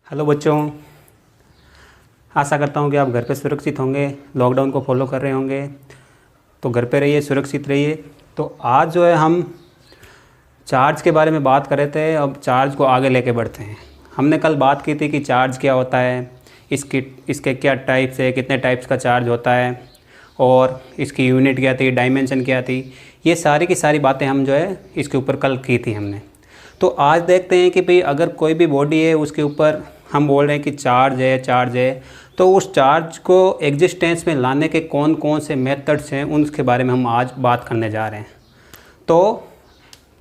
Hello बच्चों, आशा करता हूँ कि आप घर पे सुरक्षित होंगे। लॉकडाउन को फॉलो कर रहे होंगे तो घर पे रहिए, सुरक्षित रहिए। तो आज जो है हम चार्ज के बारे में बात कर रहे थे। अब चार्ज को आगे लेके बढ़ते हैं। हमने कल बात की थी कि चार्ज क्या होता है, इसके क्या टाइप्स है, कितने टाइप्स का चार्ज होता है और इसकी यूनिट क्या थी, डायमेंशन क्या थी। ये सारी की सारी बातें हम जो है इसके ऊपर कल की थी हमने। तो आज देखते हैं कि भाई अगर कोई भी बॉडी है उसके ऊपर हम बोल रहे हैं कि चार्ज है तो उस चार्ज को एग्जिस्टेंस में लाने के कौन कौन से मेथड्स हैं उनके बारे में हम आज बात करने जा रहे हैं। तो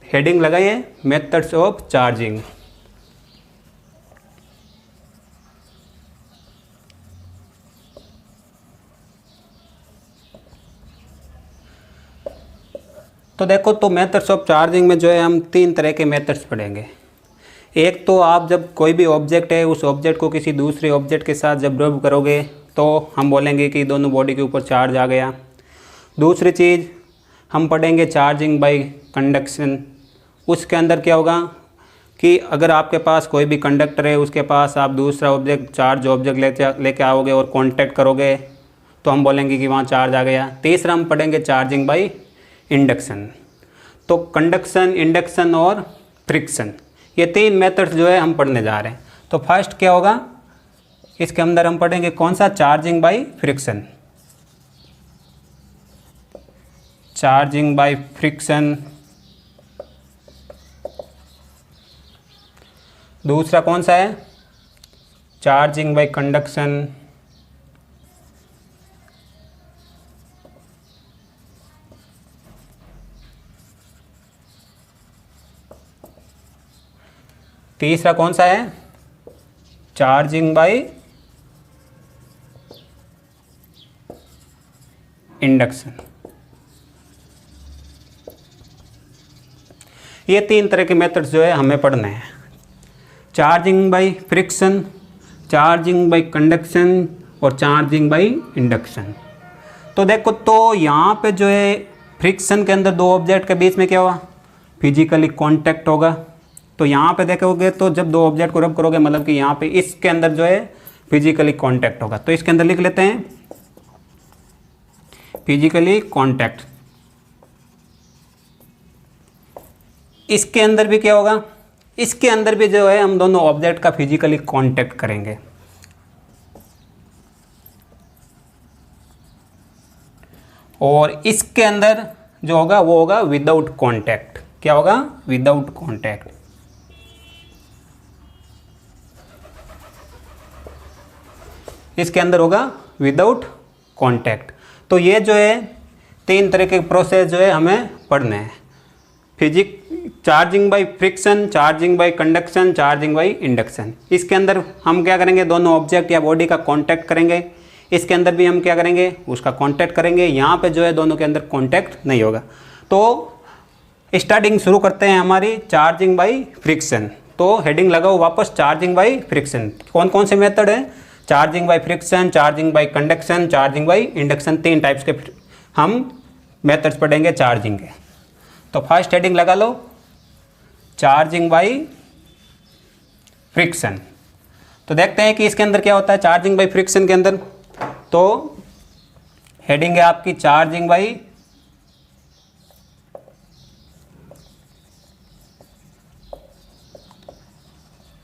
हेडिंग लगाइए, मेथड्स ऑफ चार्जिंग। तो देखो, तो मेथड्स ऑफ चार्जिंग में जो है हम तीन तरह के मेथड्स पढ़ेंगे। एक तो आप जब कोई भी ऑब्जेक्ट है उस ऑब्जेक्ट को किसी दूसरे ऑब्जेक्ट के साथ जब रब करोगे तो हम बोलेंगे कि दोनों बॉडी के ऊपर चार्ज आ गया। दूसरी चीज़ हम पढ़ेंगे चार्जिंग बाय कंडक्शन। उसके अंदर क्या होगा कि अगर आपके पास कोई भी कंडक्टर है, उसके पास आप दूसरा ऑब्जेक्ट चार्ज ऑब्जेक्ट लेके आओगे और कांटेक्ट करोगे तो हम बोलेंगे कि वहाँ चार्ज आ गया। तीसरा हम पढ़ेंगे चार्जिंग बाय इंडक्शन। तो कंडक्शन, इंडक्शन और फ्रिक्शन, ये तीन मेथड्स जो है हम पढ़ने जा रहे हैं। तो फर्स्ट क्या होगा, इसके अंदर हम पढ़ेंगे कौन सा, charging by friction. Charging by friction. दूसरा कौन सा है, चार्जिंग बाय कंडक्शन। तीसरा कौन सा है, चार्जिंग बाय इंडक्शन। ये तीन तरह के मेथड्स जो है हमें पढ़ने हैं। Charging by friction, charging by conduction और चार्जिंग बाय इंडक्शन। तो देखो, तो यहाँ पे जो है फ्रिक्शन के अंदर दो ऑब्जेक्ट के बीच में क्या हुआ, फिजिकली कांटेक्ट होगा। तो यहाँ पे देखोगे तो जब दो ऑब्जेक्ट को रब करोगे मतलब कि यहाँ पे इसके अंदर जो है फिजिकली कांटेक्ट होगा। तो इसके अंदर लिख लेते हैं फिजिकली कांटेक्ट। इसके अंदर भी क्या होगा, इसके अंदर भी जो है हम दोनों ऑब्जेक्ट का फिजिकली कांटेक्ट करेंगे। और इसके अंदर जो होगा वो होगा विदाउट कांटेक्ट। क्या होगा, विदाउट कांटेक्ट। इसके अंदर होगा विदाउट कांटेक्ट। तो ये जो है तीन तरह के प्रोसेस जो है हमें पढ़ने हैं। Charging by friction, charging by conduction, charging by induction. इसके अंदर हम क्या करेंगे, दोनों ऑब्जेक्ट या बॉडी का कांटेक्ट करेंगे। इसके अंदर भी हम क्या करेंगे, उसका कांटेक्ट करेंगे। यहाँ पे जो है दोनों के अंदर कांटेक्ट नहीं होगा। तो स्टार्टिंग शुरू करते हैं हमारी चार्जिंग बाय फ्रिक्शन। तो हेडिंग लगाओ वापस, चार्जिंग बाय फ्रिक्शन। कौन कौन से मेथड हैं, charging by friction, charging by conduction, charging by induction. तीन टाइप्स के हम मेथड्स पढ़ेंगे चार्जिंग के। तो फर्स्ट हेडिंग लगा लो, चार्जिंग बाय फ्रिक्शन। तो देखते हैं कि इसके अंदर क्या होता है चार्जिंग बाय फ्रिक्शन के अंदर। तो हेडिंग है आपकी चार्जिंग बाय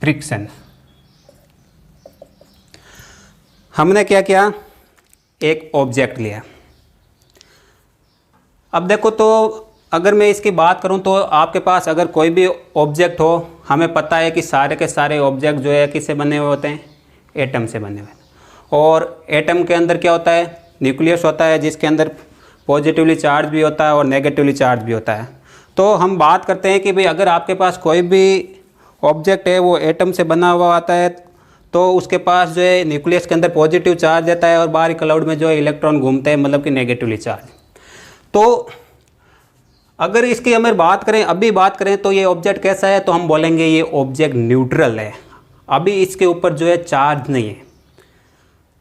फ्रिक्शन। हमने क्या किया, एक ऑब्जेक्ट लिया। अब देखो, तो अगर मैं इसकी बात करूं तो आपके पास अगर कोई भी ऑब्जेक्ट हो, हमें पता है कि सारे के सारे ऑब्जेक्ट जो है किससे बने हुए होते हैं, एटम से बने हुए। और एटम के अंदर क्या होता है, न्यूक्लियस होता है जिसके अंदर पॉजिटिवली चार्ज भी होता है और नेगेटिवली चार्ज भी होता है। तो हम बात करते हैं कि भाई अगर आपके पास कोई भी ऑब्जेक्ट है वो एटम से बना हुआ आता है तो उसके पास जो है न्यूक्लियस के अंदर पॉजिटिव चार्ज रहता है और बाहरी क्लाउड में जो है इलेक्ट्रॉन घूमते हैं, मतलब कि नेगेटिवली चार्ज। तो अगर इसकी हमें बात करें, अभी बात करें तो ये ऑब्जेक्ट कैसा है, तो हम बोलेंगे ये ऑब्जेक्ट न्यूट्रल है। अभी इसके ऊपर जो है चार्ज नहीं है।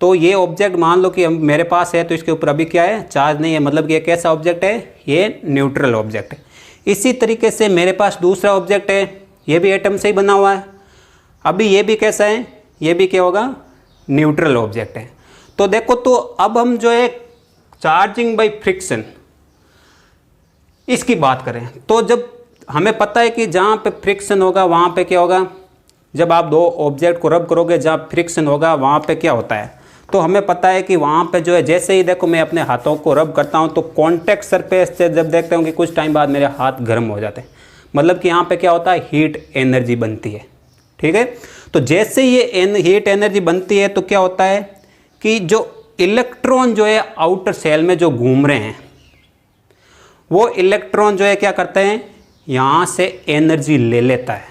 तो ये ऑब्जेक्ट मान लो कि मेरे पास है तो इसके ऊपर अभी क्या है, चार्ज नहीं है, मतलब कि ये कैसा ऑब्जेक्ट है, ये न्यूट्रल ऑब्जेक्ट है। इसी तरीके से मेरे पास दूसरा ऑब्जेक्ट है, ये भी एटम से ही बना हुआ है। अभी ये भी कैसा है, ये भी क्या होगा, न्यूट्रल ऑब्जेक्ट है। तो देखो, तो अब हम जो है चार्जिंग बाय फ्रिक्शन इसकी बात करें, तो जब हमें पता है कि जहाँ पे फ्रिक्शन होगा वहाँ पे क्या होगा, जब आप दो ऑब्जेक्ट को रब करोगे जहाँ फ्रिक्शन होगा वहाँ पे क्या होता है, तो हमें पता है कि वहाँ पे जो है, जैसे ही देखो मैं अपने हाथों को रब करता हूँ तो कॉन्टैक्ट सरफेस से जब देखते हो कि कुछ टाइम बाद मेरे हाथ गर्म हो जाते हैं, मतलब कि यहाँ पे क्या होता है, हीट एनर्जी बनती है। ठीक है, तो जैसे ये हीट एनर्जी बनती है तो क्या होता है कि जो इलेक्ट्रॉन जो है आउटर सेल में जो घूम रहे हैं, वो इलेक्ट्रॉन जो है क्या करते हैं, यहाँ से एनर्जी ले लेता है,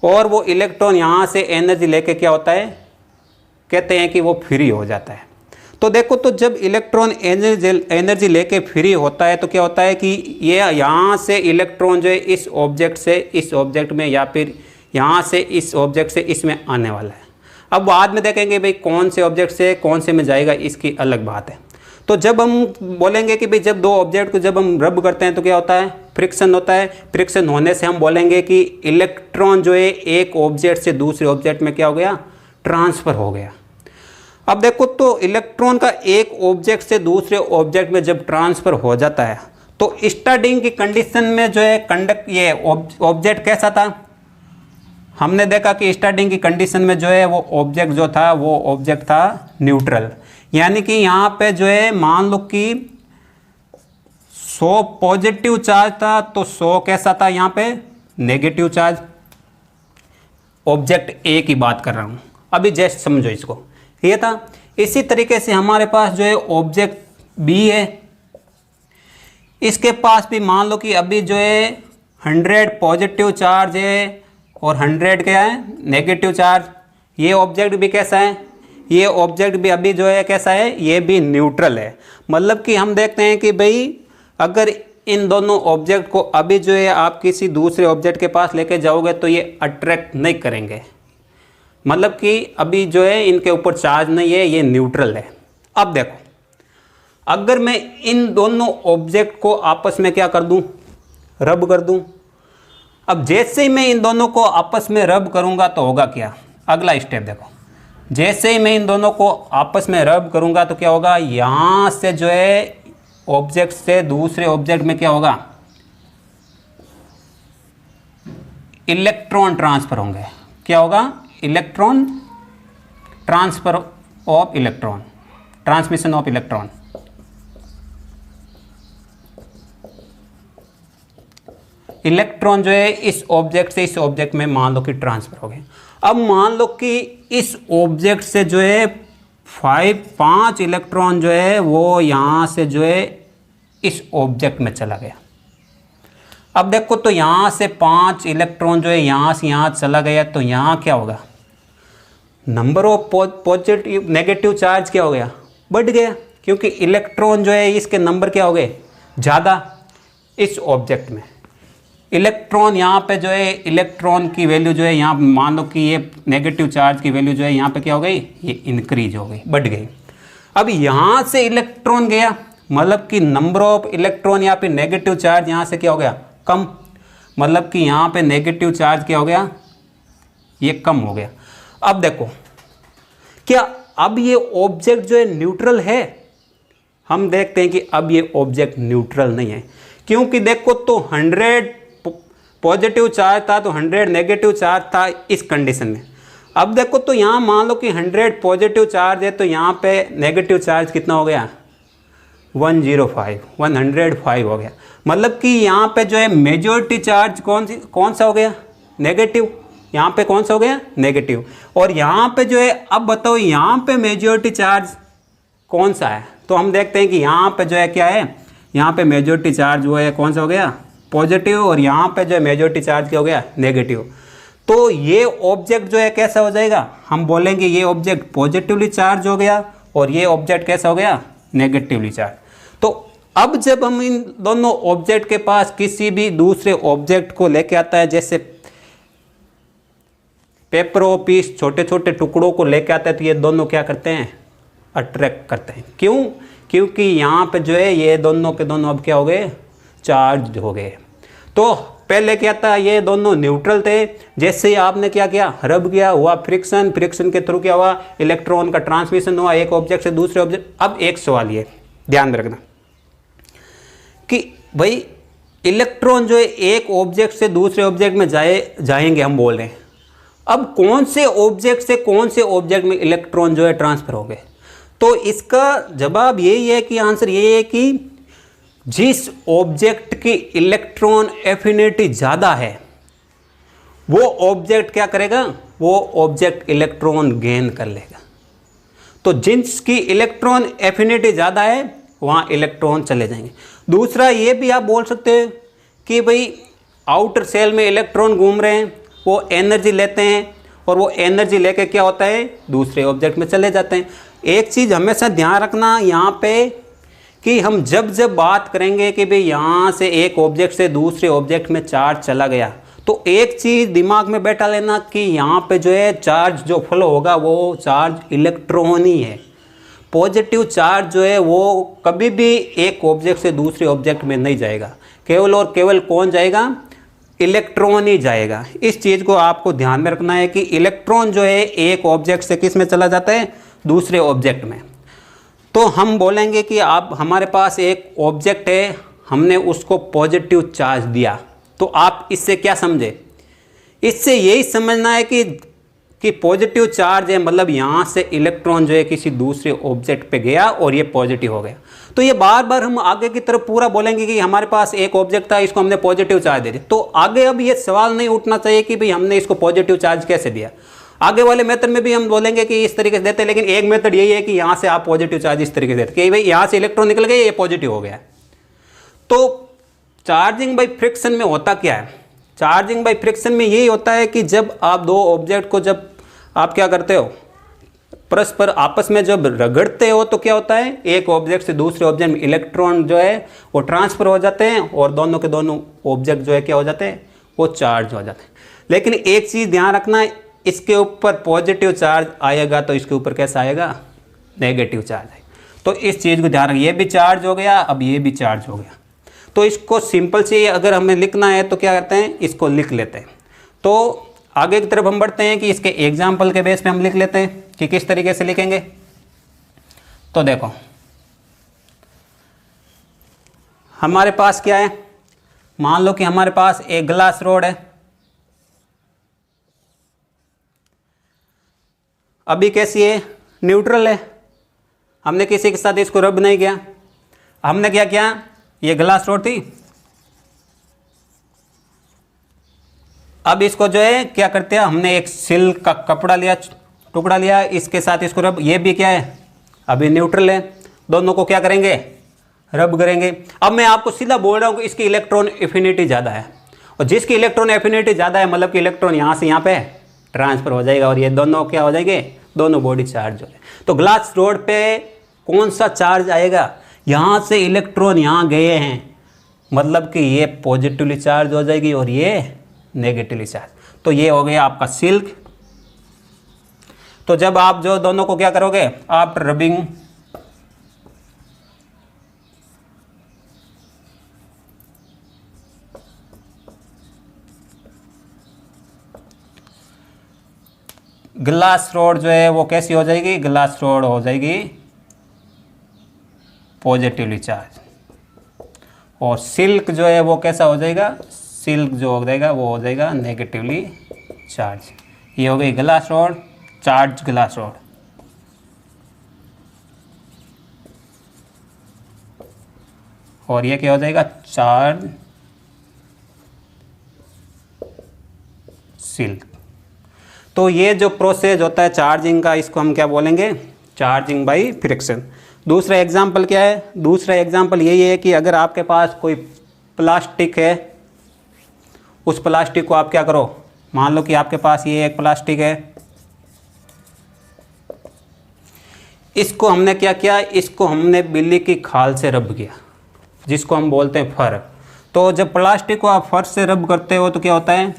और वो इलेक्ट्रॉन यहाँ से एनर्जी लेके क्या होता है, कहते हैं कि वो फ्री हो जाता है। तो देखो, तो जब इलेक्ट्रॉन एनर्जी लेके फ्री होता है तो क्या होता है कि ये यहाँ से इलेक्ट्रॉन जो है इस ऑब्जेक्ट से इस ऑब्जेक्ट में, या फिर यहाँ से इस ऑब्जेक्ट से इसमें आने वाला है। अब बाद में देखेंगे भाई कौन से ऑब्जेक्ट से कौन से में जाएगा, इसकी अलग बात है। तो जब हम बोलेंगे कि भाई जब दो ऑब्जेक्ट को जब हम रब करते हैं तो क्या होता है, फ्रिक्शन होता है। फ्रिक्शन होने से हम बोलेंगे कि इलेक्ट्रॉन जो है एक ऑब्जेक्ट से दूसरे ऑब्जेक्ट में क्या हो गया, ट्रांसफ़र हो गया। अब देखो, तो इलेक्ट्रॉन का एक ऑब्जेक्ट से दूसरे ऑब्जेक्ट में जब ट्रांसफ़र हो जाता है तो स्टार्टिंग की कंडीशन में जो है ये ऑब्जेक्ट कैसा था, हमने देखा कि स्टार्टिंग की कंडीशन में जो है वो ऑब्जेक्ट जो था वो ऑब्जेक्ट था न्यूट्रल, यानी कि यहाँ पे जो है मान लो कि 100 पॉजिटिव चार्ज था तो 100 कैसा था, यहाँ पे नेगेटिव चार्ज। ऑब्जेक्ट ए की बात कर रहा हूँ, अभी जस्ट समझो इसको, ये था। इसी तरीके से हमारे पास जो है ऑब्जेक्ट बी है, इसके पास भी मान लो कि अभी जो है 100 पॉजिटिव चार्ज है और 100 क्या है, नेगेटिव चार्ज। ये ऑब्जेक्ट भी कैसा है, ये ऑब्जेक्ट भी अभी जो है कैसा है, ये भी न्यूट्रल है। मतलब कि हम देखते हैं कि भाई अगर इन दोनों ऑब्जेक्ट को अभी जो है आप किसी दूसरे ऑब्जेक्ट के पास लेके जाओगे तो ये अट्रैक्ट नहीं करेंगे, मतलब कि अभी जो है इनके ऊपर चार्ज नहीं है, ये न्यूट्रल है। अब देखो, अगर मैं इन दोनों ऑब्जेक्ट को आपस में क्या कर दूं, रब कर दूं। अब जैसे ही मैं इन दोनों को आपस में रब करूंगा तो होगा क्या, अगला स्टेप देखो, जैसे ही मैं इन दोनों को आपस में रब करूंगा तो क्या होगा, यहाँ से जो है ऑब्जेक्ट से दूसरे ऑब्जेक्ट में क्या होगा, इलेक्ट्रॉन ट्रांसफर होंगे। क्या होगा, electron transfer of electron, transmission of electron. Electron जो है इस ऑब्जेक्ट से इस ऑब्जेक्ट में मान लो कि ट्रांसफर हो गए। अब मान लो कि इस ऑब्जेक्ट से जो है 5 इलेक्ट्रॉन जो है वो यहाँ से जो है इस ऑब्जेक्ट में चला गया। अब देखो, तो यहाँ से 5 इलेक्ट्रॉन जो है यहाँ से यहाँ चला गया, तो यहाँ क्या होगा, number of positive negative charge क्या हो गया, बढ़ गया, क्योंकि इलेक्ट्रॉन जो है इसके नंबर क्या हो गए, ज़्यादा इस ऑब्जेक्ट में। इलेक्ट्रॉन यहाँ पे जो है इलेक्ट्रॉन की वैल्यू जो है यहाँ मान लो कि ये नेगेटिव चार्ज की वैल्यू जो है यहाँ पे क्या हो गई, ये इंक्रीज हो गई, बढ़ गई। अब यहाँ से इलेक्ट्रॉन गया, मतलब कि नंबर ऑफ इलेक्ट्रॉन या फिर नेगेटिव चार्ज यहाँ से क्या हो गया, कम, मतलब कि यहाँ पे नेगेटिव चार्ज क्या हो गया, ये कम हो गया। अब देखो, क्या अब ये ऑब्जेक्ट जो है न्यूट्रल है, हम देखते हैं कि अब ये ऑब्जेक्ट न्यूट्रल नहीं है, क्योंकि देखो तो 100 पॉजिटिव चार्ज था तो 100 नेगेटिव चार्ज था इस कंडीशन में। अब देखो, तो यहाँ मान लो कि 100 पॉजिटिव चार्ज है तो यहाँ पे नेगेटिव चार्ज कितना हो गया, 105 हो गया। मतलब कि यहाँ पे जो है मेजॉरिटी चार्ज कौन सा हो गया, नेगेटिव। यहाँ पे कौन सा हो गया, नेगेटिव। और यहाँ पे जो है, अब बताओ यहाँ पे मेजॉरिटी चार्ज कौन सा है, तो हम देखते हैं कि यहाँ पे जो है क्या है, यहाँ पे मेजॉरिटी चार्ज वो है कौन सा हो गया, पॉजिटिव, और यहाँ पे जो है मेजॉरिटी चार्ज क्या हो गया, नेगेटिव। तो ये ऑब्जेक्ट जो है कैसा हो जाएगा, हम बोलेंगे ये ऑब्जेक्ट पॉजिटिवली चार्ज हो गया और ये ऑब्जेक्ट कैसा हो गया, नेगेटिवली चार्ज। तो अब जब हम इन दोनों ऑब्जेक्ट के पास किसी भी दूसरे ऑब्जेक्ट को लेके आता है, जैसे पेपर और पीस छोटे छोटे टुकड़ों को लेके आता है, तो ये दोनों क्या करते हैं, अट्रैक्ट करते हैं। क्यों, क्योंकि यहाँ पे जो है ये दोनों के दोनों अब क्या हो गए, चार्ज हो गए। तो पहले क्या था, ये दोनों न्यूट्रल थे, जैसे ही आपने क्या किया, रब किया, हुआ फ्रिक्शन, फ्रिक्शन के थ्रू क्या हुआ, इलेक्ट्रॉन का ट्रांसमिशन हुआ एक ऑब्जेक्ट से दूसरे ऑब्जेक्ट। अब एक सवाल ये ध्यान रखना कि भाई इलेक्ट्रॉन जो है एक ऑब्जेक्ट से दूसरे ऑब्जेक्ट में जाएंगे हम बोल रहे हैं, अब कौन से ऑब्जेक्ट से कौन से ऑब्जेक्ट में इलेक्ट्रॉन जो है ट्रांसफर हो गए? तो इसका जवाब यही है कि आंसर यही है कि जिस ऑब्जेक्ट की इलेक्ट्रॉन एफिनिटी ज़्यादा है वो ऑब्जेक्ट क्या करेगा, वो ऑब्जेक्ट इलेक्ट्रॉन गेन कर लेगा। तो जिसकी इलेक्ट्रॉन एफिनिटी ज़्यादा है वहाँ इलेक्ट्रॉन चले जाएंगे। दूसरा ये भी आप बोल सकते हैं कि भाई आउटर सेल में इलेक्ट्रॉन घूम रहे हैं, वो एनर्जी लेते हैं और वो एनर्जी लेके क्या होता है, दूसरे ऑब्जेक्ट में चले जाते हैं। एक चीज़ हमेशा ध्यान रखना यहाँ पे कि हम जब जब बात करेंगे कि भाई यहाँ से एक ऑब्जेक्ट से दूसरे ऑब्जेक्ट में चार्ज चला गया, तो एक चीज़ दिमाग में बैठा लेना कि यहाँ पे जो है चार्ज जो फ्लो होगा वो चार्ज इलेक्ट्रॉन ही है। पॉजिटिव चार्ज जो है वो कभी भी एक ऑब्जेक्ट से दूसरे ऑब्जेक्ट में नहीं जाएगा, केवल और केवल कौन जाएगा, इलेक्ट्रॉन ही जाएगा। इस चीज़ को आपको ध्यान में रखना है कि इलेक्ट्रॉन जो है एक ऑब्जेक्ट से किस में चला जाता है, दूसरे ऑब्जेक्ट में। तो हम बोलेंगे कि आप हमारे पास एक ऑब्जेक्ट है, हमने उसको पॉजिटिव चार्ज दिया, तो आप इससे क्या समझे, इससे यही समझना है कि पॉजिटिव चार्ज है, मतलब यहाँ से इलेक्ट्रॉन जो है किसी दूसरे ऑब्जेक्ट पे गया और ये पॉजिटिव हो गया। तो ये बार बार हम आगे की तरफ पूरा बोलेंगे कि हमारे पास एक ऑब्जेक्ट था, इसको हमने पॉजिटिव चार्ज दे दिया, तो आगे अब ये सवाल नहीं उठना चाहिए कि भाई हमने इसको पॉजिटिव चार्ज कैसे दिया। आगे वाले मेथड में भी हम बोलेंगे कि इस तरीके से देते हैं, लेकिन एक मेथड यही है कि यहाँ से आप पॉजिटिव चार्ज इस तरीके से देते कि भाई यहाँ से इलेक्ट्रॉन निकल गए, ये पॉजिटिव हो गया। तो चार्जिंग बाई फ्रिक्शन में होता क्या है, चार्जिंग बाई फ्रिक्शन में यही होता है कि जब आप दो ऑब्जेक्ट को जब आप क्या करते हो, परस्पर आपस में जब रगड़ते हो, तो क्या होता है, एक ऑब्जेक्ट से दूसरे ऑब्जेक्ट में इलेक्ट्रॉन जो है वो ट्रांसफर हो जाते हैं और दोनों के दोनों ऑब्जेक्ट जो है क्या हो जाते हैं, वो चार्ज हो जाते हैं। लेकिन एक चीज़ ध्यान रखना है, इसके ऊपर पॉजिटिव चार्ज आएगा तो इसके ऊपर कैसा आएगा, नेगेटिव चार्ज आएगा। तो इस चीज़ को ध्यान रखिए, ये भी चार्ज हो गया, अब ये भी चार्ज हो गया। तो इसको सिंपल से अगर हमें लिखना है तो क्या करते हैं, इसको लिख लेते हैं। तो आगे की तरफ हम बढ़ते हैं कि इसके एग्जाम्पल के बेस पे हम लिख लेते हैं कि किस तरीके से लिखेंगे। तो देखो हमारे पास क्या है, मान लो कि हमारे पास एक ग्लास रोड है, अभी कैसी है, न्यूट्रल है, हमने किसी के साथ इसको रब नहीं किया। हमने क्या किया, ये ग्लास रोड थी, अब इसको जो है क्या करते हैं, हमने एक सिल्क का कपड़ा लिया, टुकड़ा लिया, इसके साथ इसको रब, ये भी क्या है, अभी न्यूट्रल है, दोनों को क्या करेंगे, रब करेंगे। अब मैं आपको सीधा बोल रहा हूँ कि इसकी इलेक्ट्रॉन एफिनिटी ज़्यादा है, और जिसकी इलेक्ट्रॉन एफिनिटी ज़्यादा है मतलब कि इलेक्ट्रॉन यहाँ से यहाँ पे ट्रांसफर हो जाएगा और ये दोनों क्या हो जाएंगे, दोनों बॉडी चार्ज हो जाए। तो ग्लास रोड पे कौन सा चार्ज आएगा, यहाँ से इलेक्ट्रॉन यहाँ गए हैं, मतलब कि ये पॉजिटिवली चार्ज हो जाएगी और ये नेगेटिवली चार्ज। तो ये हो गया आपका सिल्क। तो जब आप जो दोनों को क्या करोगे, आप रबिंग ग्लास रोड जो है वो कैसी हो जाएगी, ग्लास रोड हो जाएगी पॉजिटिवली चार्ज, और सिल्क जो है वो कैसा हो जाएगा, सिल्क जो हो जाएगा वो हो जाएगा नेगेटिवली चार्ज। ये हो गई glass rod, charge glass rod. और ये क्या हो जाएगा, चार्ज सिल्क। तो ये जो प्रोसेस होता है चार्जिंग का, इसको हम क्या बोलेंगे, चार्जिंग बाई फ्रिक्शन। दूसरा एग्जाम्पल क्या है, दूसरा एग्जाम्पल यही है कि अगर आपके पास कोई प्लास्टिक है, उस प्लास्टिक को आप क्या करो, मान लो कि आपके पास ये एक प्लास्टिक है, इसको हमने क्या किया, इसको हमने बिल्ली की खाल से रब किया, जिसको हम बोलते हैं फर। तो जब प्लास्टिक को आप फर से रब करते हो तो क्या होता है,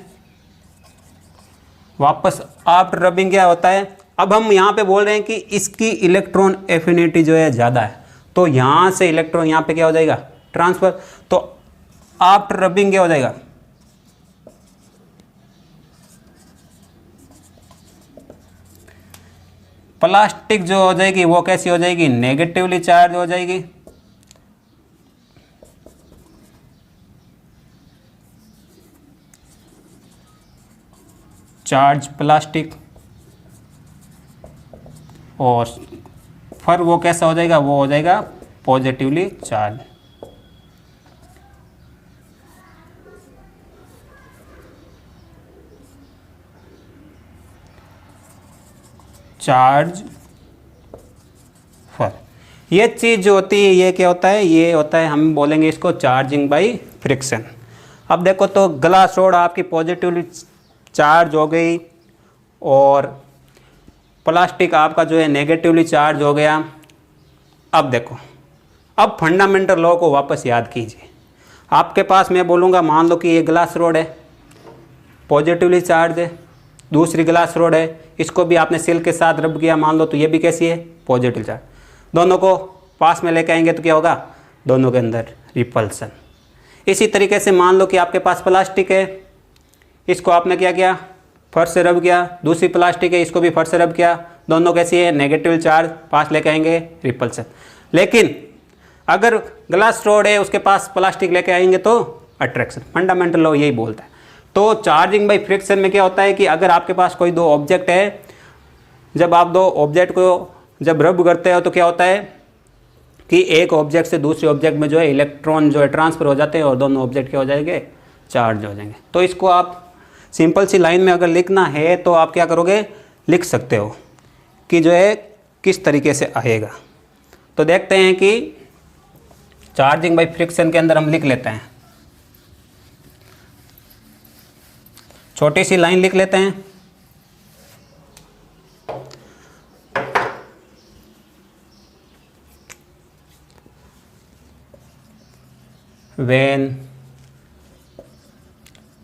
वापस आफ्टर रबिंग क्या होता है, अब हम यहाँ पे बोल रहे हैं कि इसकी इलेक्ट्रॉन एफिनिटी जो है ज़्यादा है, तो यहाँ से इलेक्ट्रॉन यहाँ पे क्या हो जाएगा, ट्रांसफ़र। तो आफ्टर रबिंग क्या हो जाएगा, प्लास्टिक जो हो जाएगी वो कैसी हो जाएगी, नेगेटिवली चार्ज हो जाएगी। Charge plastic. और फिर वो कैसा हो जाएगा, वो हो जाएगा पॉजिटिवली चार्ज। चार्ज फर ये चीज़ जो होती है ये क्या होता है, ये होता है, हम बोलेंगे इसको चार्जिंग बाय फ्रिक्शन। अब देखो तो ग्लास रोड आपकी पॉजिटिवली चार्ज हो गई और प्लास्टिक आपका जो है नेगेटिवली चार्ज हो गया। अब देखो, अब फंडामेंटल लॉ को वापस याद कीजिए। आपके पास मैं बोलूँगा, मान लो कि ये ग्लास रोड है, पॉजिटिवली चार्ज है, दूसरी ग्लास रोड है, इसको भी आपने सिल्क के साथ रब किया मान लो, तो ये भी कैसी है, पॉजिटिव चार्ज। दोनों को पास में लेके आएंगे तो क्या होगा, दोनों के अंदर रिपल्सन। इसी तरीके से मान लो कि आपके पास प्लास्टिक है, इसको आपने क्या किया, फर्श से रब किया, दूसरी प्लास्टिक है, इसको भी फर्श से रब किया, दोनों कैसी है, नेगेटिव चार्ज, पास लेके आएंगे रिपल्सन। लेकिन अगर ग्लास रोड है उसके पास प्लास्टिक लेके आएंगे तो अट्रैक्शन। फंडामेंटल लॉ यही बोलता है। तो चार्जिंग बाय फ्रिक्शन में क्या होता है कि अगर आपके पास कोई दो ऑब्जेक्ट है, जब आप दो ऑब्जेक्ट को जब रब करते हो तो क्या होता है कि एक ऑब्जेक्ट से दूसरे ऑब्जेक्ट में जो है इलेक्ट्रॉन जो है ट्रांसफ़र हो जाते हैं और दोनों ऑब्जेक्ट क्या हो जाएंगे, चार्ज हो जाएंगे। तो इसको आप सिंपल सी लाइन में अगर लिखना है तो आप क्या करोगे, लिख सकते हो कि जो है किस तरीके से आएगा। तो देखते हैं कि चार्जिंग बाय फ्रिक्शन के अंदर हम लिख लेते हैं, छोटी सी लाइन लिख लेते हैं। When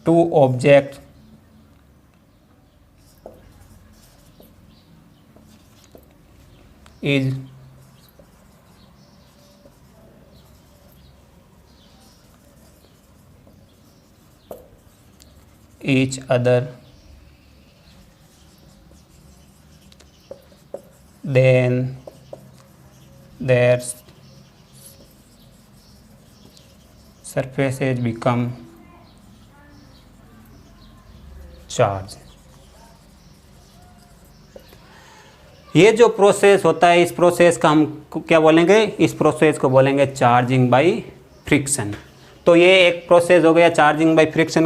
two objects is each other, then their surfaces become charged। ये जो प्रोसेस होता है, इस प्रोसेस का हम क्या बोलेंगे, इस प्रोसेस को बोलेंगे चार्जिंग बाय फ्रिक्शन। तो ये एक प्रोसेस हो गया चार्जिंग बाय फ्रिक्शन का।